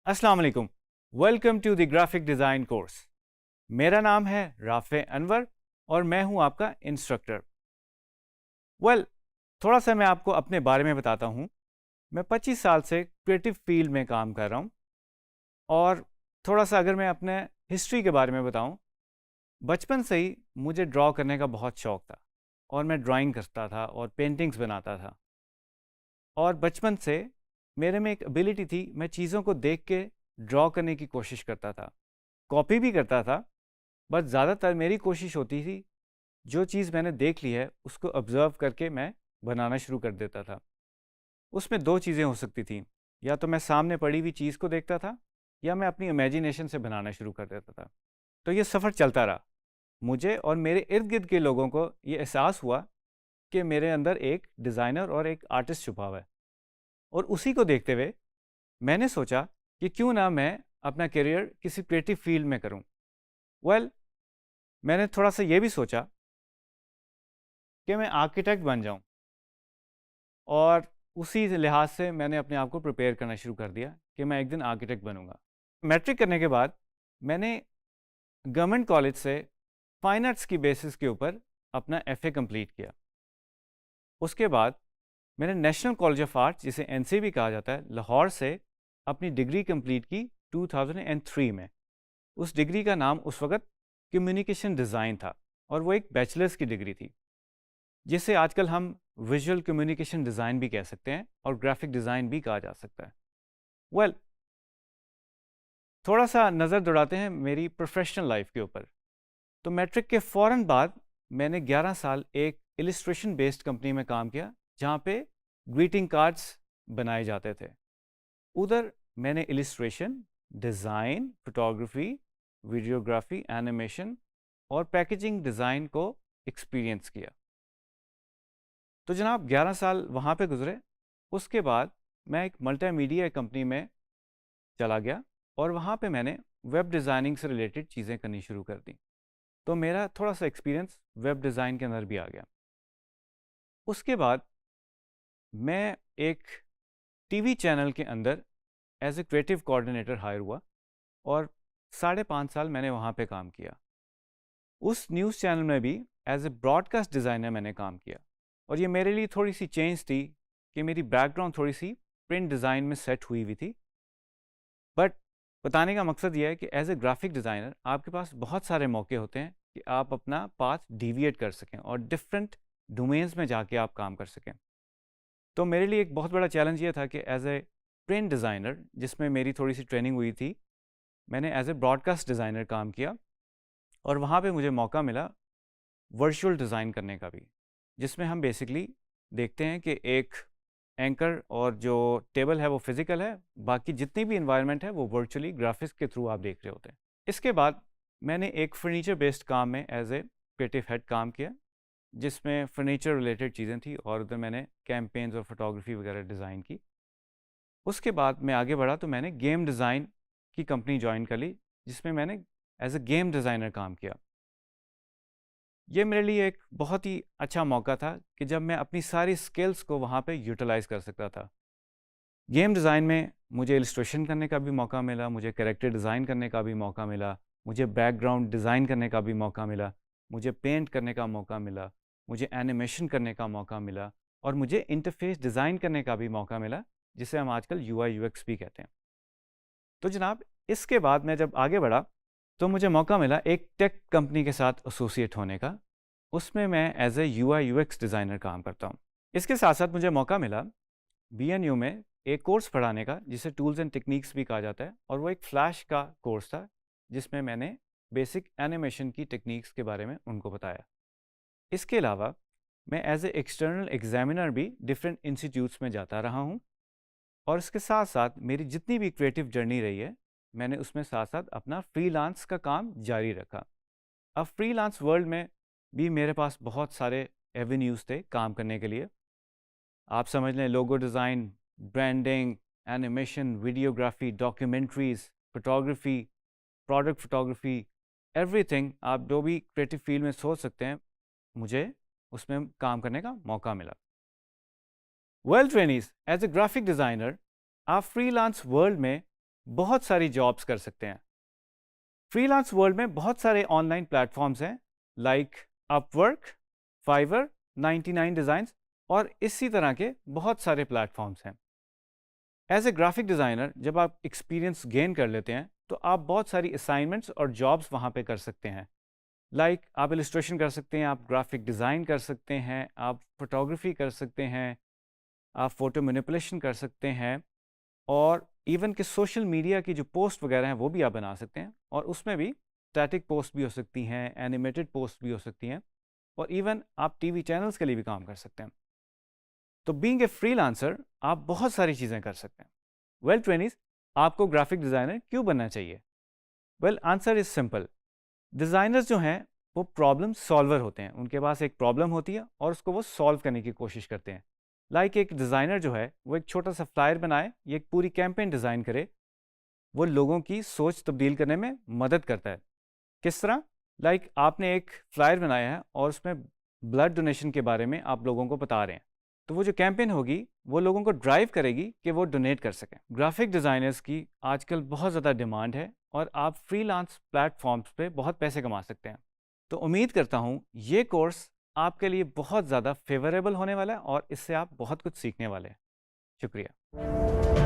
अस्सलाम वालेकुम। Welcome to the graphic design course. मेरा नाम है राफ़े अनवर और मैं हूं आपका इंस्ट्रक्टर। थोड़ा सा मैं आपको अपने बारे में बताता हूं। मैं 25 साल से क्रिएटिव फील्ड में काम कर रहा हूं और थोड़ा सा अगर मैं अपने हिस्ट्री के बारे में बताऊं, बचपन से ही मुझे ड्रॉ करने का बहुत शौक था और मैं ड्राइंग करता था और पेंटिंग्स बनाता था। और बचपन से मेरे में एक एबिलिटी थी, मैं चीज़ों को देख के ड्रॉ करने की कोशिश करता था, कॉपी भी करता था, बट ज़्यादातर मेरी कोशिश होती थी जो चीज़ मैंने देख ली है उसको ऑब्ज़र्व करके मैं बनाना शुरू कर देता था। उसमें दो चीज़ें हो सकती थी, या तो मैं सामने पड़ी हुई चीज़ को देखता था या मैं अपनी इमेजिनेशन से बनाना शुरू कर देता था। तो ये सफ़र चलता रहा। मुझे और मेरे इर्द गिर्द के लोगों को ये एहसास हुआ कि मेरे अंदर एक डिज़ाइनर और एक आर्टिस्ट छुपा हुआ है, और उसी को देखते हुए मैंने सोचा कि क्यों ना मैं अपना करियर किसी क्रिएटिव फील्ड में करूं। वेल मैंने थोड़ा सा ये भी सोचा कि मैं आर्किटेक्ट बन जाऊं, और उसी लिहाज से मैंने अपने आप को प्रिपेयर करना शुरू कर दिया कि मैं एक दिन आर्किटेक्ट बनूंगा। मैट्रिक करने के बाद मैंने गवर्नमेंट कॉलेज से फाइन आर्ट्स की बेसिस के ऊपर अपना एफए कंप्लीट किया। उसके बाद मैंने नेशनल कॉलेज ऑफ आर्ट्स, जिसे एनसीबी कहा जाता है, लाहौर से अपनी डिग्री कंप्लीट की 2003 में। उस डिग्री का नाम उस वक्त कम्युनिकेशन डिज़ाइन था और वो एक बैचलर्स की डिग्री थी, जिसे आजकल हम विजुअल कम्युनिकेशन डिज़ाइन भी कह सकते हैं और ग्राफिक डिज़ाइन भी कहा जा सकता है। वेल थोड़ा सा नज़र दौड़ाते हैं मेरी प्रोफेशनल लाइफ के ऊपर। तो मैट्रिक के फ़ौरन बाद मैंने 11 साल एक इलिस्ट्रेशन बेस्ड कंपनी में काम किया, जहाँ पे ग्रीटिंग कार्ड्स बनाए जाते थे। उधर मैंने illustration, design, photography, videography, animation और पैकेजिंग डिज़ाइन को एक्सपीरियंस किया। तो जनाब 11 साल वहाँ पे गुजरे। उसके बाद मैं एक मल्टीमीडिया कंपनी में चला गया और वहाँ पे मैंने वेब डिज़ाइनिंग से रिलेटेड चीज़ें करनी शुरू कर दी। तो मेरा थोड़ा सा एक्सपीरियंस वेब डिज़ाइन के अंदर भी आ गया। उसके बाद मैं एक टीवी चैनल के अंदर as a creative coordinator hire हुआ और 5.5 साल मैंने वहाँ पे काम किया। उस न्यूज़ चैनल में भी एज ए ब्रॉडकास्ट डिज़ाइनर मैंने काम किया, और ये मेरे लिए थोड़ी सी चेंज थी कि मेरी बैकग्राउंड थोड़ी सी प्रिंट डिज़ाइन में सेट हुई हुई थी। बट बताने का मकसद ये है कि एज ए ग्राफिक डिज़ाइनर आपके पास बहुत सारे मौके होते हैं कि आप अपना पाथ डिविएट कर सकें और डिफरेंट डोमेन्स में जाके आप काम कर सकें। तो मेरे लिए एक बहुत बड़ा चैलेंज ये था कि एज ए प्रिंट डिज़ाइनर, जिसमें मेरी थोड़ी सी ट्रेनिंग हुई थी, मैंने एज ए ब्रॉडकास्ट डिज़ाइनर काम किया और वहाँ पे मुझे मौका मिला वर्चुअल डिज़ाइन करने का भी, जिसमें हम बेसिकली देखते हैं कि एक एंकर और जो टेबल है वो फिज़िकल है, बाकी जितनी भी इन्वायरमेंट है वो वर्चुअली ग्राफिक्स के थ्रू आप देख रहे होते हैं। इसके बाद मैंने एक फर्नीचर बेस्ड काम में एज ए क्रिएटिव हेड काम किया, जिसमें फर्नीचर रिलेटेड चीज़ें थी और उधर मैंने कैंपेन्स और फोटोग्राफी वगैरह डिज़ाइन की। उसके बाद मैं आगे बढ़ा तो मैंने गेम डिज़ाइन की कंपनी ज्वाइन कर ली, जिसमें मैंने एज ए गेम डिज़ाइनर काम किया। ये मेरे लिए एक बहुत ही अच्छा मौका था कि जब मैं अपनी सारी स्किल्स को वहाँ पे यूटिलाइज़ कर सकता था। गेम डिज़ाइन में मुझे इलस्ट्रेशन करने का भी मौका मिला, मुझे कैरेक्टर डिज़ाइन करने का भी मौका मिला, मुझे बैकग्राउंड डिज़ाइन करने का भी मौका मिला, मुझे पेंट करने का मौका मिला, मुझे एनिमेशन करने का मौका मिला और मुझे इंटरफेस डिज़ाइन करने का भी मौका मिला, जिसे हम आजकल यूआई यूएक्स भी कहते हैं। तो जनाब इसके बाद मैं जब आगे बढ़ा तो मुझे मौका मिला एक टेक कंपनी के साथ एसोसिएट होने का। उसमें मैं as a UI UX designer काम करता हूँ। इसके साथ साथ मुझे मौका मिला बीएनयू में एक कोर्स पढ़ाने का, जिसे टूल्स एंड टेक्निक्स भी कहा जाता है, और वो एक फ्लैश का कोर्स था, जिसमें मैंने बेसिक एनिमेशन की टेक्निक्स के बारे में उनको बताया। इसके अलावा मैं एज ए एक्सटर्नल एग्जामिनर भी डिफरेंट इंस्टीट्यूट्स में जाता रहा हूँ, और इसके साथ साथ मेरी जितनी भी क्रिएटिव जर्नी रही है, मैंने उसमें साथ साथ अपना फ्रीलांस का काम जारी रखा। अब फ्रीलांस वर्ल्ड में भी मेरे पास बहुत सारे एवेन्यूज़ थे काम करने के लिए। आप समझ लें logo design, branding, animation, videography, documentaries, photography, product photography, everything आप जो भी क्रिएटिव फील्ड में सोच सकते हैं, मुझे उसमें काम करने का मौका मिला। Well trainees, as a graphic designer आप फ्रीलांस वर्ल्ड में बहुत सारी जॉब्स कर सकते हैं। फ्रीलांस वर्ल्ड में बहुत सारे ऑनलाइन प्लेटफॉर्म्स हैं लाइक अपवर्क, फाइवर, 99 डिज़ाइंस और इसी तरह के बहुत सारे प्लेटफॉर्म्स हैं। एज ए ग्राफिक डिज़ाइनर जब आप एक्सपीरियंस गेन कर लेते हैं तो आप बहुत सारी असाइनमेंट्स और जॉब्स वहाँ पे कर सकते हैं। लाइक आप इलस्ट्रेशन कर सकते हैं, आप ग्राफिक डिज़ाइन कर सकते हैं, आप फोटोग्राफी कर सकते हैं, आप फोटो मैनिपुलेशन कर सकते हैं और इवन कि सोशल मीडिया की जो पोस्ट वगैरह हैं वो भी आप बना सकते हैं और उसमें भी स्टैटिक पोस्ट भी हो सकती हैं, एनिमेटेड पोस्ट भी हो सकती हैं और इवन आप टीवी चैनल्स के लिए भी काम कर सकते हैं। तो बीइंग ए फ्रीलांसर आप बहुत सारी चीज़ें कर सकते हैं। वेल ट्रेनीज, आपको ग्राफिक डिज़ाइनर क्यों बनना चाहिए? Well answer is simple. Designers जो हैं वो प्रॉब्लम सॉल्वर होते हैं। उनके पास एक प्रॉब्लम होती है और उसको वो सॉल्व करने की कोशिश करते हैं। लाइक एक डिज़ाइनर जो है वो एक छोटा सा फ्लायर बनाए, ये एक पूरी कैंपेन डिज़ाइन करे, वो लोगों की सोच तब्दील करने में मदद करता है। किस तरह? लाइक आपने एक फ्लायर बनाया है और उसमें ब्लड डोनेशन के बारे में आप लोगों को बता रहे हैं, तो वो जो कैंपेन होगी वो लोगों को ड्राइव करेगी कि वो डोनेट कर सकें। ग्राफिक डिज़ाइनर्स की आजकल बहुत ज़्यादा डिमांड है और आप फ्रीलांस प्लेटफॉर्म्स पे बहुत पैसे कमा सकते हैं। तो उम्मीद करता हूँ ये कोर्स आपके लिए बहुत ज़्यादा फेवरेबल होने वाला है और इससे आप बहुत कुछ सीखने वाले हैं। शुक्रिया।